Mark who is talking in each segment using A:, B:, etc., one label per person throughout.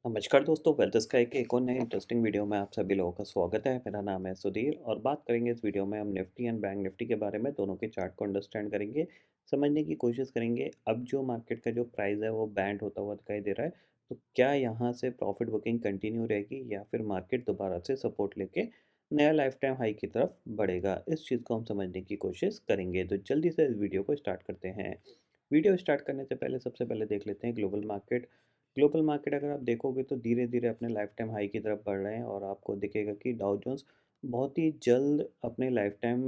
A: नमस्कार दोस्तों, wealth sky के एक और नए इंटरेस्टिंग वीडियो में आप सभी लोगों का स्वागत है। मेरा नाम है सुधीर और बात करेंगे इस वीडियो में हम निफ्टी एंड बैंक निफ्टी के बारे में, दोनों के चार्ट को अंडरस्टैंड करेंगे, समझने की कोशिश करेंगे। अब जो मार्केट का जो प्राइस है वो बैंड होता हुआ दिखाई दे रहा है, तो क्या यहाँ से प्रॉफिट बुकिंग कंटिन्यू रहेगी या फिर मार्केट दोबारा से सपोर्ट लेके नया लाइफ टाइम हाई की तरफ बढ़ेगा, इस चीज़ को हम समझने की कोशिश करेंगे। तो जल्दी से इस वीडियो को स्टार्ट करते हैं। वीडियो स्टार्ट करने से पहले सबसे पहले देख लेते हैं ग्लोबल मार्केट। ग्लोबल मार्केट अगर आप देखोगे तो धीरे-धीरे अपने लाइफ टाइम हाई की तरफ बढ़ रहे हैं और आपको दिखेगा कि डाउ जोन्स बहुत ही जल्द अपने लाइफ टाइम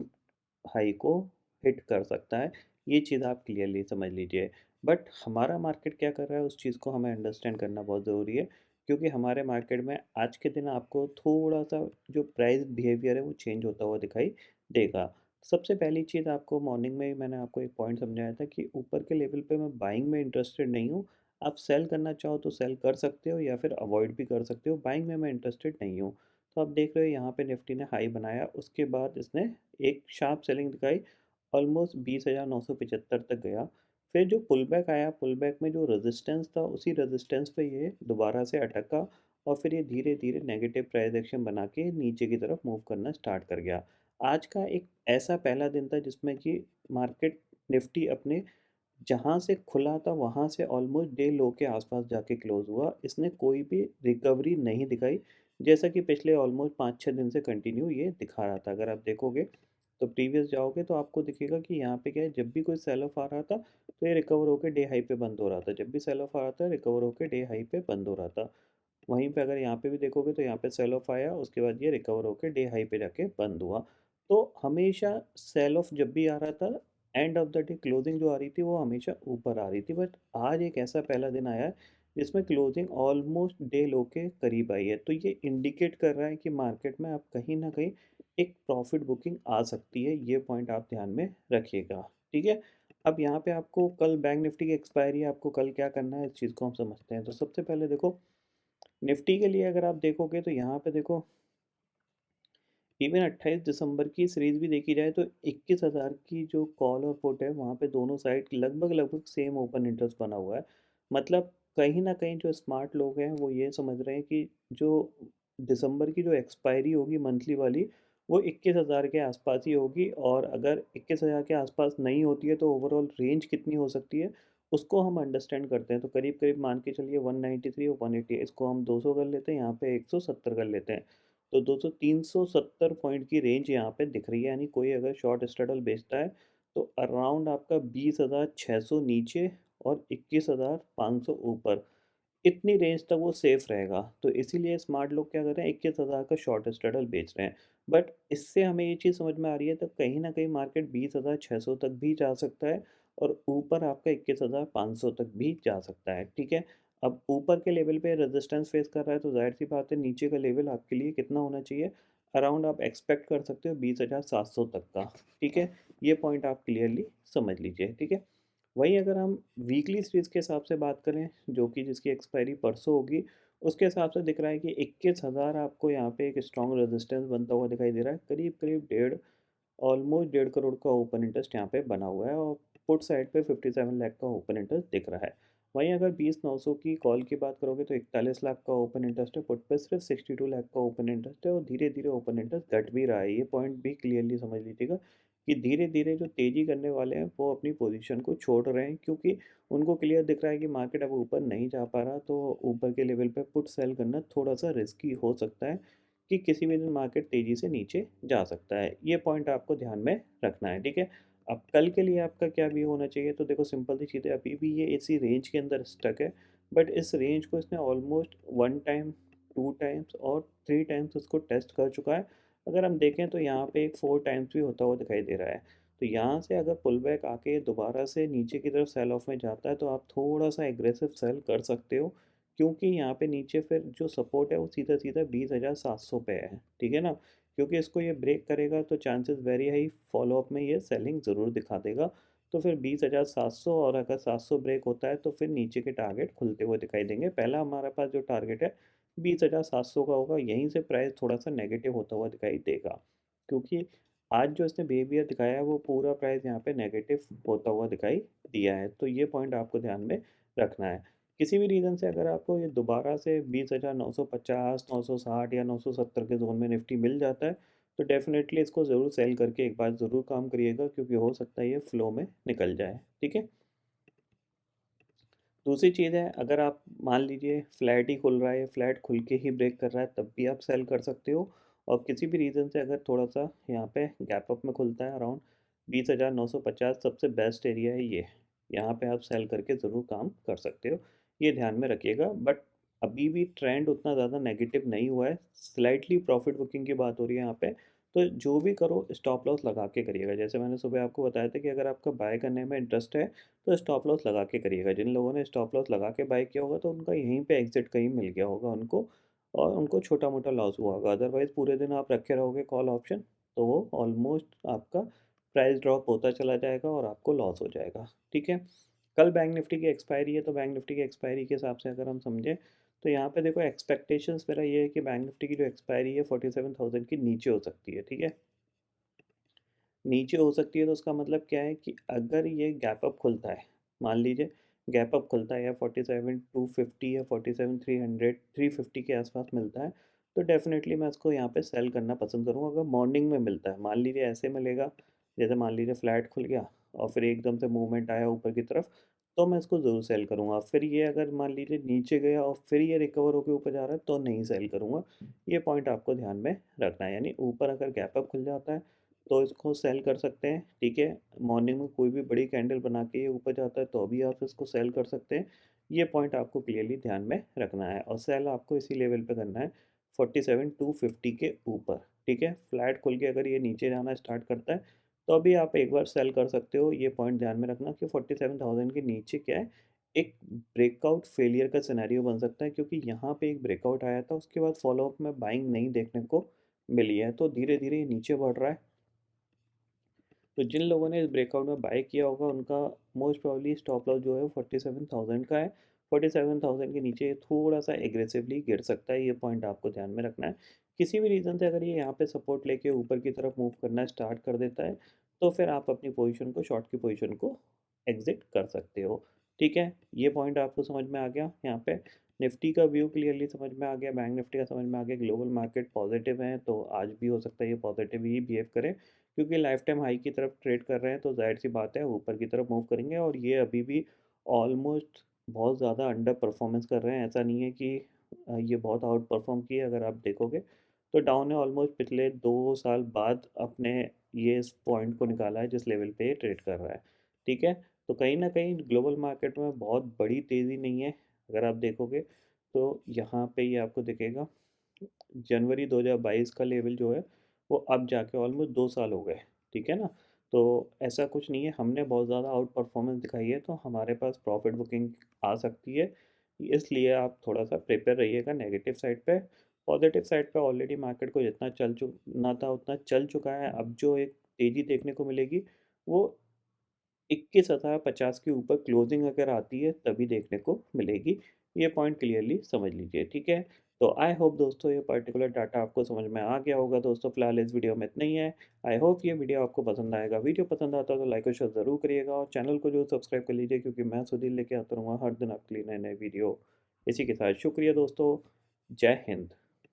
A: हाई को हिट कर सकता है। ये चीज़ आप क्लियरली समझ लीजिए। बट हमारा मार्केट क्या कर रहा है उस चीज़ को हमें अंडरस्टैंड करना बहुत ज़रूरी है, क्योंकि हमारे मार्केट में आज के दिन आपको थोड़ा-सा जो प्राइस बिहेवियर है वो चेंज होता हुआ दिखाई देगा। सबसे पहली चीज़ आपको मॉर्निंग में ही मैंने आपको एक पॉइंट समझाया था कि ऊपर के लेवल पे मैं बाइंग में इंटरेस्टेड नहीं हूँ। आप सेल करना चाहो तो सेल कर सकते हो या फिर अवॉइड भी कर सकते हो। बाइंग में मैं इंटरेस्टेड नहीं हूँ। तो आप देख रहे हो यहाँ पे निफ्टी ने हाई बनाया, उसके बाद इसने एक शार्प सेलिंग दिखाई, ऑलमोस्ट 20,975 तक गया। फिर जो पुल बैक आया, पुल बैक में जो रेजिस्टेंस था उसी रेजिस्टेंस पे ये दोबारा से अटका और फिर ये धीरे धीरे नेगेटिव प्राइस एक्शन बना के नीचे की तरफ मूव करना स्टार्ट कर गया। आज का एक ऐसा पहला दिन था जिसमें कि मार्केट निफ्टी अपने जहाँ से खुला था वहाँ से ऑलमोस्ट डे लो के आसपास जाके क्लोज हुआ। इसने कोई भी रिकवरी नहीं दिखाई, जैसा कि पिछले ऑलमोस्ट 5-6 दिन से कंटिन्यू ये दिखा रहा था। अगर आप देखोगे तो प्रीवियस जाओगे तो आपको दिखेगा कि यहाँ पे क्या है, जब भी कोई सेल ऑफ आ रहा था तो ये रिकवर होकर डे हाई पे बंद हो रहा था। जब भी सेल ऑफ आ रहा था रिकवर होकर डे हाई पे बंद हो रहा था। वहीं पे अगर यहाँ पे भी देखोगे तो यहाँ पे सेल ऑफ आया, उसके बाद ये रिकवर होकर डे हाई पे जाके बंद हुआ। तो हमेशा सेल ऑफ जब भी आ रहा था, end of the day closing जो आ रही थी वो हमेशा ऊपर आ रही थी। बट आज एक ऐसा पहला दिन आया है जिसमें क्लोजिंग ऑलमोस्ट डे लो के करीब आई है, तो ये इंडिकेट कर रहा है कि मार्केट में अब कहीं ना कहीं एक प्रॉफिट बुकिंग आ सकती है। ये पॉइंट आप ध्यान में रखिएगा, ठीक है। अब यहाँ पे आपको कल बैंक निफ्टी की एक्सपायरी है, आपको कल क्या करना है इस चीज़ को हम समझते हैं। तो सबसे पहले देखो, निफ्टी के लिए अगर आप देखोगे तो यहाँ पे देखो, इवन 28 दिसंबर की सीरीज भी देखी जाए तो 21,000 की जो कॉल और पुट है वहाँ पे दोनों साइड लगभग लगभग सेम ओपन इंटरेस्ट बना हुआ है। मतलब कहीं ना कहीं जो स्मार्ट लोग हैं वो ये समझ रहे हैं कि जो दिसंबर की जो एक्सपायरी होगी मंथली वाली, वो 21,000 के आसपास ही होगी। और अगर 21,000 के आसपास नहीं होती है तो ओवरऑल रेंज कितनी हो सकती है उसको हम अंडरस्टैंड करते हैं। तो करीब करीब मान के चलिए 193 और 180, इसको हम 200 कर लेते हैं, यहाँ पे 170 कर लेते हैं। तो 200 370 पॉइंट की रेंज यहाँ पे दिख रही है। यानी कोई अगर शॉर्ट स्ट्रैडल बेचता है तो अराउंड आपका 20,600 नीचे और 21,500 ऊपर, इतनी रेंज तक वो सेफ रहेगा। तो इसीलिए स्मार्ट लोग क्या कर रहे हैं, 21,000 का शॉर्ट स्ट्रैडल बेच रहे हैं। बट इससे हमें ये चीज़ समझ में आ रही है तो कहीं ना कहीं मार्केट 20,600 तक भी जा सकता है और ऊपर आपका 21,500 तक भी जा सकता है, ठीक है। अब ऊपर के लेवल पे रेजिस्टेंस फेस कर रहा है तो जाहिर सी बात है नीचे का लेवल आपके लिए कितना होना चाहिए, अराउंड आप एक्सपेक्ट कर सकते हो 20,700 तक का, ठीक है। ये पॉइंट आप क्लियरली समझ लीजिए, ठीक है। वहीं अगर हम वीकली सीरीज़ के हिसाब से बात करें, जो कि जिसकी एक्सपायरी परसों होगी, उसके हिसाब से दिख रहा है कि 21,000 आपको यहाँ पे एक स्ट्रॉन्ग रेजिस्टेंस बनता हुआ दिखाई दे रहा है। करीब करीब डेढ़, ऑलमोस्ट 1.5 करोड़ का ओपन इंटरेस्ट यहाँ पे बना हुआ है और पुट साइड पे 57 लाख का ओपन इंटरेस्ट दिख रहा है। वहीं अगर 20,900 की कॉल की बात करोगे तो 41 लाख का ओपन इंटरेस्ट है, पुट पे सिर्फ 62 लाख का ओपन इंटरेस्ट है और धीरे धीरे ओपन इंटरेस्ट घट भी रहा है। ये पॉइंट भी क्लियरली समझ लीजिएगा कि धीरे धीरे जो तेज़ी करने वाले हैं वो अपनी पोजीशन को छोड़ रहे हैं, क्योंकि उनको क्लियर दिख रहा है कि मार्केट अब ऊपर नहीं जा पा रहा। तो ऊपर के लेवल पे पुट सेल करना थोड़ा सा रिस्की हो सकता है कि किसी भी दिन मार्केट तेज़ी से नीचे जा सकता है। ये पॉइंट आपको ध्यान में रखना है, ठीक है। अब कल के लिए आपका क्या व्यू होना चाहिए, तो देखो सिंपल सी चीज़ है, अभी भी ये इसी रेंज के अंदर स्टक है। बट इस रेंज को इसने ऑलमोस्ट 1 टाइम, 2 टाइम्स और 3 टाइम्स इसको टेस्ट कर चुका है। अगर हम देखें तो यहाँ पे एक 4 टाइम्स भी होता हुआ दिखाई दे रहा है। तो यहाँ से अगर पुल बैक आके दोबारा से नीचे की तरफ सेल ऑफ में जाता है तो आप थोड़ा सा एग्रेसिव सेल कर सकते हो, क्योंकि यहाँ पे नीचे फिर जो सपोर्ट है वो सीधा सीधा 20,700 पे है, ठीक है ना। क्योंकि इसको ये ब्रेक करेगा तो chances very high follow up में ये सेलिंग ज़रूर दिखा देगा। तो फिर 20,700, और अगर 700 ब्रेक होता है तो फिर नीचे के टारगेट खुलते हुए दिखाई देंगे। पहला हमारे पास जो टारगेट है 20,700 का होगा, यहीं से प्राइस थोड़ा सा नेगेटिव होता हुआ दिखाई देगा, क्योंकि आज जो इसने बिहेवियर दिखाया है वो पूरा प्राइस यहाँ पे नेगेटिव होता हुआ दिखाई दिया है। तो ये पॉइंट आपको ध्यान में रखना है। किसी भी रीज़न से अगर आपको ये दोबारा से 20,950, 960 या 970 के ज़ोन में निफ्टी मिल जाता है, तो डेफ़िनेटली इसको ज़रूर सेल करके एक बार ज़रूर काम करिएगा, क्योंकि हो सकता है ये फ्लो में निकल जाए, ठीक है? दूसरी चीज़ है, अगर आप मान लीजिए फ्लैट ही खुल रहा है, फ्लैट खुल के ही ब्रेक कर रहा है, तब भी आप सेल कर सकते हो। और किसी भी रीज़न से अगर थोड़ा-सा यहाँ पे गैप अप में खुलता है अराउंड 20,950, सबसे बेस्ट एरिया है ये। यहाँ पे आप सेल करके ज़रूर काम कर सकते हो, ये ध्यान में रखिएगा। बट अभी भी ट्रेंड उतना ज़्यादा नेगेटिव नहीं हुआ है, स्लाइटली प्रॉफिट बुकिंग की बात हो रही है यहाँ पे। तो जो भी करो स्टॉप लॉस लगा के करिएगा। जैसे मैंने सुबह आपको बताया था कि अगर आपका बाय करने में इंटरेस्ट है, तो स्टॉप लॉस लगा के करिएगा। जिन लोगों ने स्टॉप लॉस लगा के बाय किया होगा, तो उनका यहीं पे एग्ज़िट कहीं मिल गया होगा उनको, और उनको छोटा-मोटा लॉस हुआ होगा। अदरवाइज़ पूरे दिन आप रखे रहोगे कॉल ऑप्शन, तो वो ऑलमोस्ट आपका प्राइस ड्रॉप होता चला जाएगा और आपको लॉस हो जाएगा, ठीक है? कल बैंक निफ्टी की एक्सपायरी है, तो बैंक निफ्टी की एक्सपायरी के हिसाब से अगर हम समझें, तो यहाँ पे देखो एक्सपेक्टेशंस मेरा ये है कि बैंक निफ्टी की जो एक्सपायरी है 47,000 के नीचे हो सकती है, ठीक है? नीचे हो सकती है, तो उसका मतलब क्या है कि अगर ये गैप अप खुलता है, मान लीजिए गैप अप खुलता है या 47,250 या 47,300 350 के आसपास मिलता है, तो डेफिनेटली मैं इसको यहाँ पे सेल करना पसंद करूँगा। अगर मॉर्निंग में मिलता है, मान लीजिए ऐसे मिलेगा, जैसे मान लीजिए फ्लैट खुल गया और फिर एकदम से मूवमेंट आया ऊपर की तरफ, तो मैं इसको ज़रूर सेल करूँगा। फिर ये अगर मान लीजिए नीचे गया और फिर ये रिकवर होकर ऊपर जा रहा है, तो नहीं सेल करूँगा। ये पॉइंट आपको ध्यान में रखना है। यानी ऊपर अगर गैप अप खुल जाता है, तो इसको सेल कर सकते हैं, ठीक है? मॉर्निंग में कोई भी बड़ी कैंडल बना के ये ऊपर जाता है, तो भी आप इसको सेल कर सकते हैं। ये पॉइंट आपको क्लियरली ध्यान में रखना है, और सेल आपको इसी लेवल पे करना है 47,250 के ऊपर, ठीक है? फ्लैट खुल के अगर ये नीचे जाना स्टार्ट करता है, तो अभी आप एक बार सेल कर सकते हो। ये पॉइंट ध्यान में रखना कि 47,000 के नीचे क्या है, एक ब्रेकआउट फेलियर का सिनेरियो बन सकता है, क्योंकि यहाँ पे एक ब्रेकआउट आया था, उसके बाद फॉलोअप में बाइंग नहीं देखने को मिली है, तो धीरे-धीरे ये नीचे बढ़ रहा है। तो जिन लोगों ने इस ब्रेकआउट में बाय किया होगा, उनका मोस्ट प्रोबेबली स्टॉप लॉस जो है 47,000 का है। 47,000 के नीचे थोड़ा सा एग्रेसिवली गिर सकता है, ये पॉइंट आपको ध्यान में रखना है। किसी भी रीज़न से अगर ये यहाँ पे सपोर्ट लेके ऊपर की तरफ मूव करना स्टार्ट कर देता है, तो फिर आप अपनी पोजीशन को, शॉर्ट की पोजीशन को एग्जिट कर सकते हो, ठीक है? ये पॉइंट आपको समझ में आ गया यहाँ पे। निफ्टी का व्यू क्लियरली समझ में आ गया, बैंक निफ्टी का समझ में आ गया, ग्लोबल मार्केट पॉजिटिव है, तो आज भी हो सकता है ये पॉजिटिव ही बिहेव करे, क्योंकि लाइफ टाइम हाई की तरफ ट्रेड कर रहे हैं, तो ज़ाहिर सी बात है ऊपर की तरफ मूव करेंगे। और ये अभी भी ऑलमोस्ट बहुत ज़्यादा अंडर परफॉर्मेंस कर रहे हैं। ऐसा नहीं है कि ये बहुत आउट परफॉर्म किए, अगर आप देखोगे तो डाउन है ऑलमोस्ट पिछले 2 साल बाद अपने ये इस पॉइंट को निकाला है जिस लेवल पे ये ट्रेड कर रहा है, ठीक है? तो कहीं ना कहीं ग्लोबल मार्केट में बहुत बड़ी तेज़ी नहीं है, अगर आप देखोगे तो यहाँ पे ये आपको दिखेगा। जनवरी 2022 का लेवल जो है, वो अब जाके ऑलमोस्ट 2 साल हो गए, ठीक है ना? तो ऐसा कुछ नहीं है, हमने बहुत ज़्यादा आउट परफॉर्मेंस दिखाई है, तो हमारे पास प्रॉफिट बुकिंग आ सकती है। इसलिए आप थोड़ा-सा प्रिपेयर रहिएगा नेगेटिव साइड पे। पॉजिटिव साइड पे ऑलरेडी मार्केट को जितना चलना था उतना चल चुका है। अब जो एक तेज़ी देखने को मिलेगी, वो 21,50 के ऊपर क्लोजिंग अगर आती है, तभी देखने को मिलेगी। ये पॉइंट क्लियरली समझ लीजिए, ठीक है? तो आई होप दोस्तों ये पर्टिकुलर डाटा आपको समझ में आ गया होगा। दोस्तों फिलहाल इस वीडियो में इतना ही है। आई होप ये वीडियो आपको पसंद आएगा। वीडियो पसंद आता है तो लाइक और शेयर ज़रूर करिएगा, और चैनल को जो सब्सक्राइब कर लीजिए, क्योंकि मैं सुधीर लेके आता रहूँगा हर दिन आपके लिए नए-नए वीडियो। इसी के साथ शुक्रिया दोस्तों। जय हिंद।